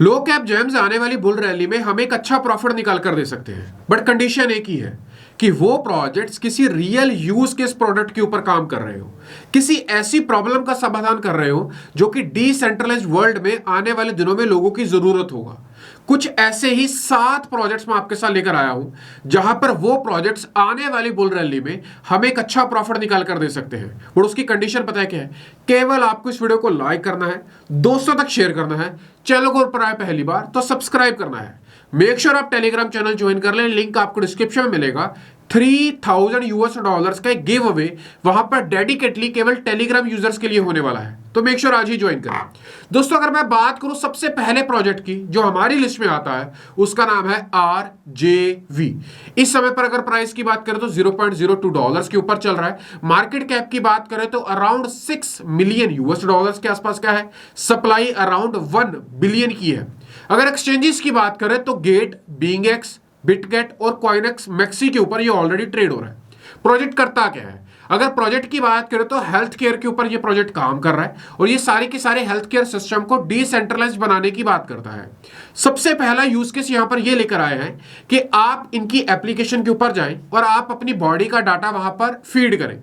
लो cap James आने वाली bull rally में हम एक अच्छा प्रॉफिट निकाल कर दे सकते हैं, बट कंडीशन एक ही है कि वो प्रोजेक्ट्स किसी रियल यूज केस प्रोडक्ट के ऊपर काम कर रहे हो, किसी ऐसी प्रॉब्लम का समाधान कर रहे हो जो कि डिसेंट्रलाइज्ड वर्ल्ड में आने वाले दिनों में लोगों की जरूरत होगा। कुछ ऐसे ही 7 प्रोजेक्ट्स मैं आपके साथ लेकर आया हूं जहां पर वो प्रोजेक्ट्स आने वाली बुल रैली में हम एक अच्छा प्रॉफिट निकाल कर दे सकते हैं। और उसकी कंडीशन पता है क्या है? केवल आपको इस वीडियो को लाइक करना है, दोस्तों तक शेयर करना है, चैनल को ऊपर आए पहली बार तो सब्सक्राइब करना है। मेक श्योर आप टेलीग्राम चैनल ज्वाइन कर लें, लिंक आपको डिस्क्रिप्शन में मिलेगा। $3000 का एक गिव अवे वहां पर डेडिकेटली केवल टेलीग्राम यूजर्स के लिए होने वाला है, तो मेक श्योर आज ही ज्वाइन करें। दोस्तों, अगर मैं बात करूं सबसे पहले प्रोजेक्ट की जो हमारी लिस्ट में आता है, उसका नाम है RJV। इस समय पर अगर प्राइस की बात करें तो $0.02 के ऊपर चल रहा है। मार्केट कैप की बात करें तो अराउंड $6 मिलियन के आसपास का है। सप्लाई अराउंड 1 बिलियन की है। अगर एक्सचेंजेस की बात करें तो गेट, बीइंगएक्स, बिटगेट और कॉइनएक्स मैक्सी के ऊपर ये ऑलरेडी ट्रेड हो रहा है। प्रोजेक्ट करता क्या है? अगर प्रोजेक्ट की बात करें तो हेल्थ केयर के ऊपर ये प्रोजेक्ट काम कर रहा है और ये सारे के सारे हेल्थ केयर सिस्टम को डिसेंट्रलाइज बनाने की बात करता है। सबसे पहला यूज केस यहां पर ये लेकर आए हैं कि आप इनकी एप्लीकेशन के ऊपर जाएं और आप अपनी बॉडी का डाटा वहां पर फीड करें।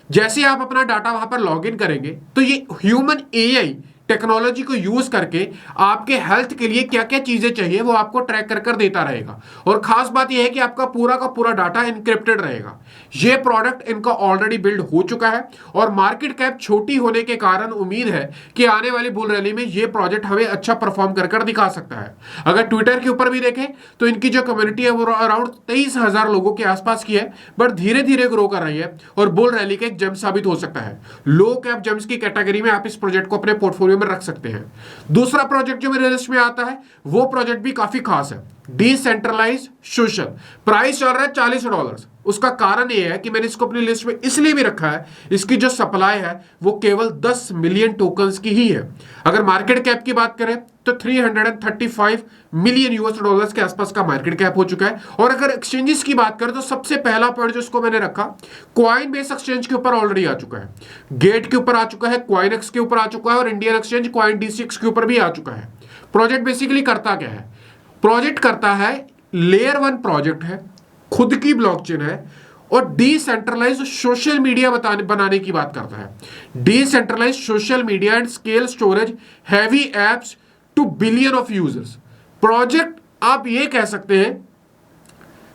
जैसे आप अपना डाटा वहां पर लॉग इन करेंगे तो ये ह्यूमन एआई टेक्नोलॉजी को यूज करके आपके हेल्थ के लिए क्या क्या चीजें चाहिए वो आपको ट्रैक कर कर देता रहेगा। और खास बात यह है कि आपका पूरा का पूरा डाटा इनक्रिप्टेड रहेगा। ये प्रोडक्ट इनका ऑलरेडी बिल्ड हो चुका है और मार्केट कैप छोटी होने के कारण उम्मीद है कि आने वाली बुल रैली में ये प्रोजेक्ट हमें अच्छा परफॉर्म कर कर दिखा सकता है। अगर ट्विटर के ऊपर भी देखें तो इनकी जो कम्युनिटी है वो अराउंड 23,000 लोगों के आसपास की है, बट धीरे धीरे ग्रो कर रही है और बुल रैली का एक जेम साबित हो सकता है। लो कैप जेम्स की कैटेगरी में आप इस प्रोजेक्ट को अपने पोर्टफोलियो में रख सकते हैं। दूसरा प्रोजेक्ट जो मेरे लिस्ट में आता है वो प्रोजेक्ट भी काफी खास है, डिसेंट्रलाइज्ड सोशल। प्राइस चल रहा है $40। उसका कारण यह है कि मैंने इसको अपनी लिस्ट में इसलिए भी रखा है, इसकी जो सप्लाई है वो केवल 10 मिलियन टोकन्स की ही है। अगर मार्केट कैप की बात करें तो $335 मिलियन के आसपास का मार्केट कैप हो चुका है। और अगर एक्सचेंजेस की बात करें तो सबसे पहला पॉइंट जो इसको मैंने रखा, कॉइन बेस एक्सचेंज के ऊपर ऑलरेडी आ चुका है, गेट के ऊपर आ चुका है, कॉइनएक्स के ऊपर आ चुका है और इंडियन एक्सचेंज CoinDCX के ऊपर भी आ चुका है। प्रोजेक्ट बेसिकली करता क्या है? प्रोजेक्ट करता है लेयर 1 प्रोजेक्ट है, खुद की ब्लॉकचेन है और डिसेंट्रलाइज्ड सोशल मीडिया बनाने की बात करता है। Decentralised social media and scale storage heavy apps two billion of users. Project आप ये कह सकते हैं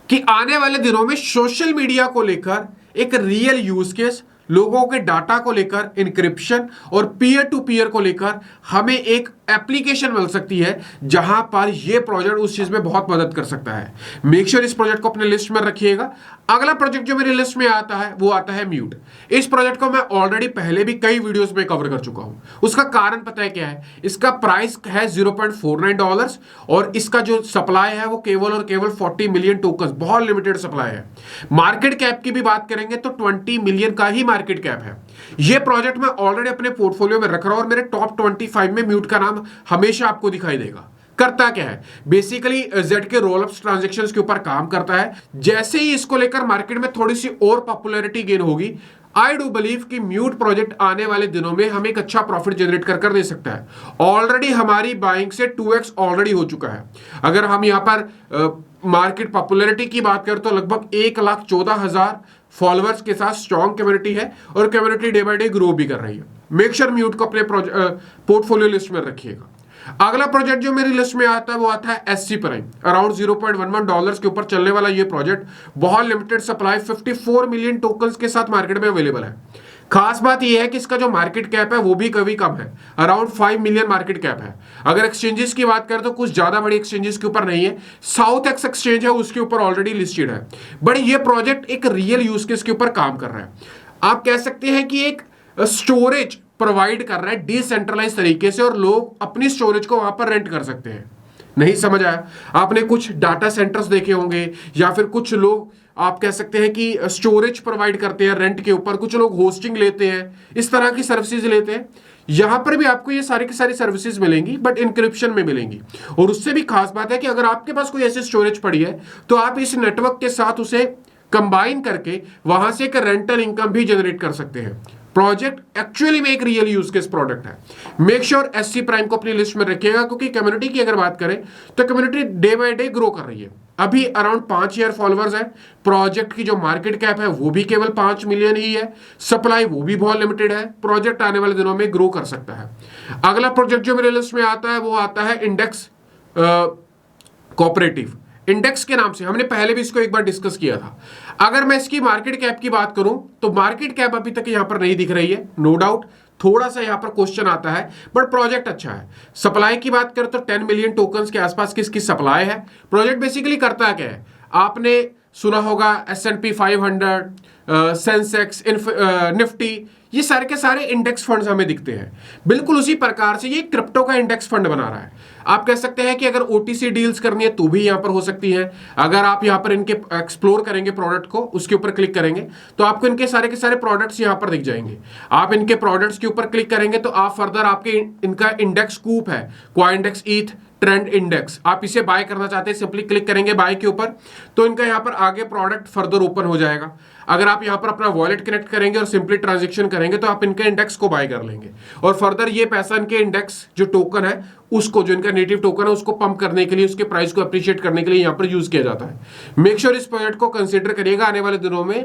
कि आने वाले दिनों में सोशल मीडिया को लेकर एक रियल यूज केस, लोगों के डाटा को लेकर इंक्रिप्शन और पीयर टू पीयर को लेकर हमें एक एप्लीकेशन मिल सकती है जहां पर यह प्रोजेक्ट उस चीज में बहुत मदद कर सकता है। मेक श्योर इस प्रोजेक्ट को अपने लिस्ट में रखिएगा। अगला प्रोजेक्ट जो मेरी लिस्ट में आता है वो आता है म्यूट। इस प्रोजेक्ट को मैं ऑलरेडी पहले भी कई वीडियोस में कवर कर चुका हूं। उसका कारण पता है क्या है? इसका प्राइस है $0.49 और इसका जो सप्लाई है वो केवल और केवल 40 मिलियन टोकन, बहुत लिमिटेड सप्लाई है। मार्केट कैप की भी बात करेंगे तो 20 मिलियन का ही मार्केट कैप है। यह प्रोजेक्ट मैं ऑलरेडी अपने पोर्टफोलियो में रख रहा हूं और मेरे टॉप 25 में म्यूट का नाम हमेशा आपको दिखाई देगा। करता क्या है? बेसिकली जेड के रोल अप्स ट्रांजैक्शंस के ऊपर काम करता है। जैसे ही इसको लेकर मार्केट में थोड़ी सी और पॉपुलैरिटी गेन होगी, आई डू बिलीव कि म्यूट प्रोजेक्ट आने वाले दिनों में हमें एक अच्छा प्रॉफिट जनरेट कर दे सकता है। ऑलरेडी हमारी बाइंग से 2x ऑलरेडी हो चुका है। अगर हम यहां पर मार्केट पॉपुलैरिटी की बात करें तो लगभग 1,14,000 फॉलोअर्स के साथ स्ट्रॉन्ग कम्युनिटी है और community day by day grow भी कर रही है। मेक श्योर म्यूट को अपने पोर्टफोलियो लिस्ट में रखिएगा। अगला प्रोजेक्ट जो मेरी लिस्ट में आता है वो आता है SC प्राइम। अराउंड $0.11 के ऊपर चलने वाला ये प्रोजेक्ट बहुत लिमिटेड सप्लाई 54 मिलियन टोकन्स के साथ मार्केट में अवेलेबल है। खास बात यह है कि इसका जो मार्केट कैप है वो भी कभी कम है, अराउंड 5 मिलियन मार्केट कैप है। अगर एक्सचेंजेस की बात करें तो कुछ ज्यादा बड़ी एक्सचेंजेस के ऊपर नहीं है। साउथ एक्स एक्सचेंज है उसके ऊपर ऑलरेडी लिस्टेड है, बट ये प्रोजेक्ट एक रियल यूज केस के ऊपर काम कर रहा है। आप कह सकते हैं कि एक स्टोरेज प्रोवाइड कर रहा है डिसेंट्रलाइज तरीके से और लोग अपनी स्टोरेज को वहां पर रेंट कर सकते हैं। नहीं समझ आया? आपने कुछ डाटा सेंटर्स देखे होंगे या फिर कुछ लोग आप कह सकते हैं कि स्टोरेज प्रोवाइड करते हैं रेंट के ऊपर, कुछ लोग होस्टिंग लेते हैं, इस तरह की सर्विसेज लेते हैं। यहां पर भी आपको ये सारी की सारी सर्विसेज मिलेंगी, बट इंक्रिप्शन में मिलेंगी। और उससे भी खास बात है कि अगर आपके पास कोई ऐसी स्टोरेज पड़ी है तो आप इस नेटवर्क के साथ उसे कंबाइन करके वहां से एक रेंटल इनकम भी जनरेट कर सकते हैं। प्रोजेक्ट एक्चुअली में एक रियल यूज केस प्रोडक्ट है। मेक श्योर एससी प्राइम को अपनी लिस्ट में रखिएगा, क्योंकि कम्युनिटी की अगर बात करें तो community day by day grow कर रही है। अभी अराउंड 5 ईयर फॉलोअर्स है। प्रोजेक्ट की जो मार्केट कैप है वो भी केवल 5 मिलियन ही है। सप्लाई वो भी बहुत लिमिटेड है। प्रोजेक्ट आने वाले दिनों में ग्रो कर सकता है। अगला प्रोजेक्ट जो मेरे लिस्ट में आता है वो आता है इंडेक्स कोऑपरेटिव। इंडेक्स के नाम से हमने पहले भी इसको एक बार डिस्कस किया था। अगर मैं इसकी मार्केट कैप की बात करूं तो मार्केट कैप अभी तक यहां पर नहीं दिख रही है, नो डाउट थोड़ा सा यहां पर क्वेश्चन आता है, बट प्रोजेक्ट अच्छा है। सप्लाई की बात करें तो 10 मिलियन टोकन्स के आसपास की इसकी सप्लाई है। प्रोजेक्ट बेसिकली करता क्या है, आपने सुना होगा S&P 500, सेंसेक्स, निफ्टी, ये सारे के सारे इंडेक्स फंड्स हमें दिखते हैं। बिल्कुल उसी प्रकार से ये क्रिप्टो का इंडेक्स फंड बना रहा है। आप कह सकते हैं कि अगर OTC डील्स करनी है तो भी यहां पर हो सकती है। अगर आप यहां पर इनके एक्सप्लोर करेंगे प्रोडक्ट को, उसके ऊपर क्लिक करेंगे तो आपको इनके सारे के सारे प्रोडक्ट्स यहां पर दिख जाएंगे। आप इनके प्रोडक्ट्स के ऊपर क्लिक करेंगे तो आप फर्दर आपके इनका इंडेक्स कूप है, क्वाइंडेक्स ईथ ट्रेंड इंडेक्स, आप इसे बाय करना चाहते हैं, सिंपली क्लिक करेंगे बाय के ऊपर तो इनका यहां पर आगे प्रोडक्ट फर्दर ओपन हो जाएगा। अगर आप यहां पर अपना वॉलेट कनेक्ट करेंगे और सिंपली ट्रांजैक्शन करेंगे तो आप इनके इंडेक्स को बाय कर लेंगे और फर्दर ये पैसा इनके इंडेक्स जो टोकन है उसको, जो इनका नेटिव टोकन है, उसको पंप करने के लिए, उसके प्राइस को अप्रिशिएट करने के लिए यहां पर यूज किया जाता है। मेक श्योर इस प्रोजेक्ट को कंसिडर करिएगा। आने वाले दिनों में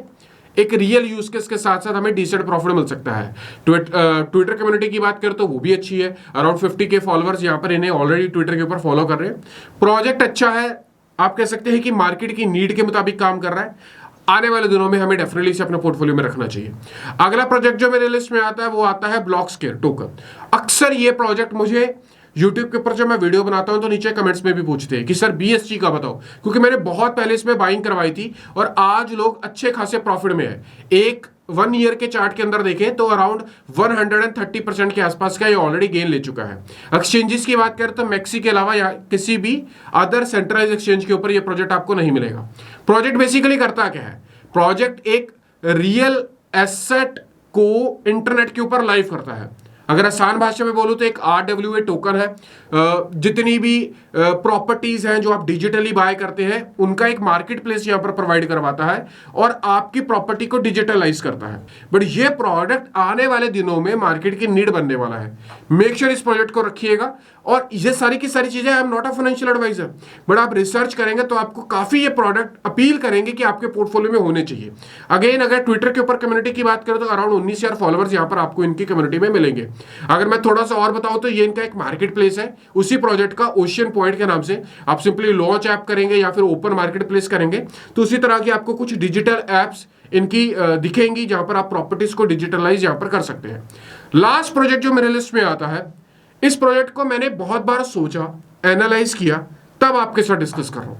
एक रियल यूज केस के साथ साथ हमें डिसेंट प्रॉफिट मिल सकता है। ट्विटर कम्युनिटी की बात करें तो वो भी अच्छी है। अराउंड 50K फॉलोअर्स यहां पर इन्हें ऑलरेडी ट्विटर के ऊपर फॉलो कर रहे हैं। प्रोजेक्ट अच्छा है, आप कह सकते हैं कि मार्केट की नीड के मुताबिक काम कर रहा है। आने वाले दिनों में हमें डेफिनेटली इसे अपने पोर्टफोलियो में रखना चाहिए। अगला प्रोजेक्ट जो मेरे लिस्ट में आता है वो आता है ब्लॉकस्केयर टोकन। अक्सर ये प्रोजेक्ट मुझे YouTube के ऊपर जब मैं वीडियो बनाता हूं तो नीचे कमेंट्स में भी पूछते हैं कि सर BSG का बताओ, क्योंकि मैंने बहुत पहले इसमें बाइंग करवाई थी और आज लोग अच्छे खासे प्रॉफिट में है। एक 1 ईयर के चार्ट के अंदर देखें तो अराउंड 130% के आसपास का ये ऑलरेडी गेन ले चुका है। एक्सचेंजेस की बात करें तो मैक्सी के अलावा या किसी भी अदर सेंट्रलाइज एक्सचेंज के ऊपर ये प्रोजेक्ट आपको नहीं मिलेगा। प्रोजेक्ट बेसिकली करता क्या है, प्रोजेक्ट एक रियल एसेट को इंटरनेट के ऊपर लाइव करता है। अगर आसान भाषा में बोलूं तो एक RWA टोकन है। जितनी भी प्रॉपर्टीज हैं जो आप डिजिटली बाय करते हैं उनका एक मार्केट प्लेस यहां पर प्रोवाइड करवाता है और आपकी प्रॉपर्टी को डिजिटलाइज करता है। बट ये प्रोडक्ट आने वाले दिनों में मार्केट की नीड बनने वाला है। मेक श्योर इस प्रोजेक्ट को रखिएगा। और ये सारी की सारी चीजें, I am not a financial adviser, but आप रिसर्च करेंगे तो आपको काफी ये प्रोडक्ट अपील करेंगे कि आपके पोर्टफोलियो में होने चाहिए। अगेन अगर ट्विटर के ऊपर कम्युनिटी की बात करें तो अराउंड 19,000 फॉलोअर्स यहां पर आपको इनकी कम्युनिटी में मिलेंगे। अगर मैं थोड़ा सा और बताऊं तो ये इनका एक मार्केट प्लेस है उसी प्रोजेक्ट का, ओशियन पॉइंट के नाम से। आप सिंपली लॉन्च ऐप करेंगे या फिर ओपन मार्केट प्लेस करेंगे तो उसी तरह की आपको कुछ डिजिटल एप्स इनकी दिखेंगी जहां पर आप प्रॉपर्टीज को डिजिटलाइज यहां पर कर सकते हैं। लास्ट प्रोजेक्ट जो मेरे लिस्ट में आता है, इस प्रोजेक्ट को मैंने बहुत बार सोचा, एनालाइज किया, तब आपके साथ डिस्कस कर रहा हूं।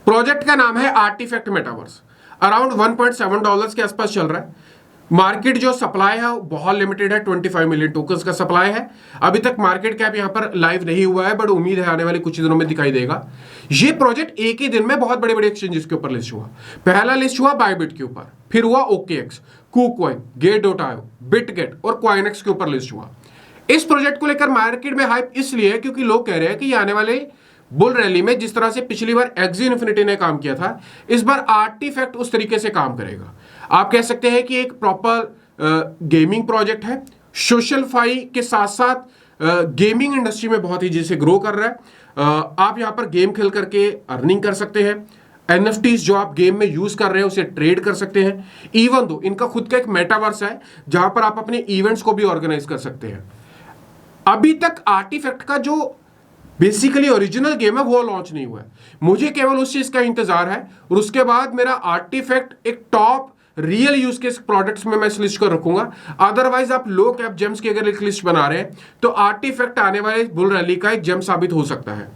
प्रोजेक्ट का नाम है आर्टिफैक्ट मेटावर्स। अराउंड $1.7 के आसपास चल रहा है। मार्केट जो सप्लाई है बहुत लिमिटेड है, 25 मिलियन टोकन्स का सप्लाई है। अभी तक मार्केट कैप यहां पर लाइव नहीं हुआ है, बट उम्मीद है आने वाले कुछ दिनों में दिखाई देगा। ये प्रोजेक्ट एक ही दिन में बहुत बड़े बड़े एक्सचेंजेस के ऊपर लिस्ट हुआ। पहला लिस्ट हुआ बायबिट के ऊपर, फिर हुआ OKX, KuCoin, Gate.io, BitGet और Coinex के ऊपर लिस्ट हुआ। इस प्रोजेक्ट को लेकर मार्केट में हाइप इसलिए है क्योंकि लोग कह रहे हैं कि ये आने वाले बुल रैली में जिस तरह से पिछली बार एक्सी इन्फिनिटी ने काम किया था, इस बार आर्टिफैक्ट उस तरीके से काम करेगा। आप कह सकते हैं कि एक प्रॉपर गेमिंग प्रोजेक्ट है। सोशलफाई के साथ साथ गेमिंग इंडस्ट्री में बहुत ही जैसे ग्रो कर रहा है। आप यहां पर गेम खेल करके अर्निंग कर सकते हैं। NFTs जो आप गेम में यूज कर रहे हैं उसे ट्रेड कर सकते हैं। इवन दो इनका खुद का एक मेटावर्स है जहां पर आप अपने इवेंट्स को भी ऑर्गेनाइज कर सकते हैं। अभी तक आर्टिफैक्ट का जो बेसिकली ओरिजिनल गेम है वो लॉन्च नहीं हुआ है। मुझे केवल उस चीज का इंतजार है और उसके बाद मेरा आर्टिफैक्ट एक टॉप रियल यूज के प्रोडक्ट्स में मैं इस लिस्ट को रखूंगा। अदरवाइज आप लो कैप जेम्स की अगर एक लिस्ट बना रहे हैं तो आर्टिफैक्ट आने वाले बुल रैली का एक जेम साबित हो सकता है।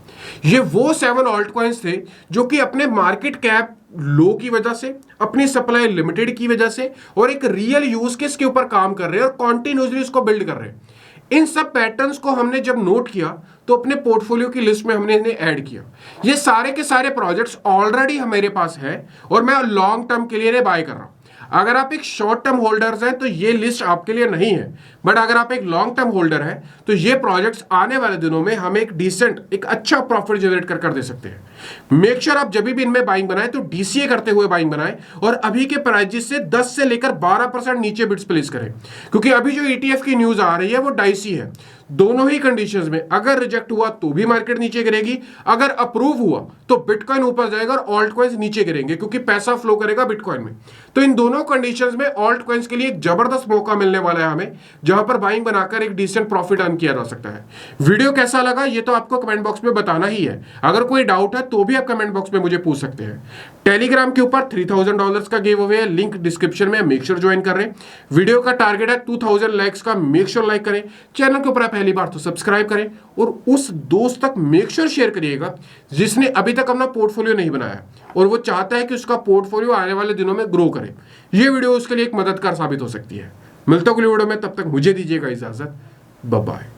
ये वो 7 ऑल्ट कॉइन्स थे जो कि अपने मार्केट कैप लो की वजह से, अपनी सप्लाई लिमिटेड की वजह से और एक रियल यूज केस के ऊपर काम कर रहे हैं और कॉन्टिन्यूसली उसको बिल्ड कर रहे हैं। इन सब पैटर्न्स को हमने जब नोट किया तो अपने पोर्टफोलियो की लिस्ट में हमने इन्हें ऐड किया। ये सारे के सारे प्रोजेक्ट्स ऑलरेडी हमारे पास है और मैं लॉन्ग टर्म के लिए इन्हें बाय कर रहा हूं। अगर आप एक शॉर्ट टर्म होल्डर्स हैं तो ये लिस्ट आपके लिए नहीं है, बट अगर आप एक लॉन्ग टर्म होल्डर हैं तो ये प्रोजेक्ट्स आने वाले दिनों में हमें एक डिसेंट, एक अच्छा प्रॉफिट जनरेट कर दे सकते हैं। मेक श्योर आप जब भी इनमें बाइंग बनाए तो डीसीए करते हुए बाइंग बनाए और अभी के प्राइजेस से 10 से लेकर 12% नीचे बिट्स प्लेस करें, क्योंकि अभी जो ईटीएफ की न्यूज आ रही है वो डाइसी है। दोनों ही कंडीशंस में अगर रिजेक्ट हुआ तो भी मार्केट नीचे गिरेगी, अगर अप्रूव हुआ तो बिटकॉइन ऊपर जाएगा और ऑल्ट कॉइन्स नीचे गिरेंगे, क्योंकि पैसा फ्लो करेगा बिटकॉइन में। तो इन दोनों कंडीशंस में ऑल्ट कॉइन्स के लिए एक जबरदस्त मौका मिलने वाला है हमें, जहां पर बाइंग बनाकर एक डिसेंट प्रॉफिट अर्न किया जा सकता है। वीडियो कैसा लगा ये तो आपको कमेंट बॉक्स में बताना ही है। अगर कोई डाउट है तो भी आप कमेंट बॉक्स में मुझे पूछ सकते हैं। टेलीग्राम के ऊपर $3000 का गिव अवे है, लिंक डिस्क्रिप्शन में, मेक श्योर ज्वाइन कर रहे हैं। वीडियो का टारगेट है 2000 लाइक्स का, मेक श्योर लाइक करें। चैनल के ऊपर पहली बार तो सब्सक्राइब करें और उस दोस्त तक मेक श्योर शेयर करिएगा जिसने अभी तक अपना पोर्टफोलियो नहीं बनाया और वो चाहता है कि उसका पोर्टफोलियो आने वाले दिनों में ग्रो करे। ये वीडियो उसके लिए एक मददगार साबित हो सकती है। मिलता हूं अगली वीडियो में, तब तक मुझे दीजिएगा इजाजत। Bye bye.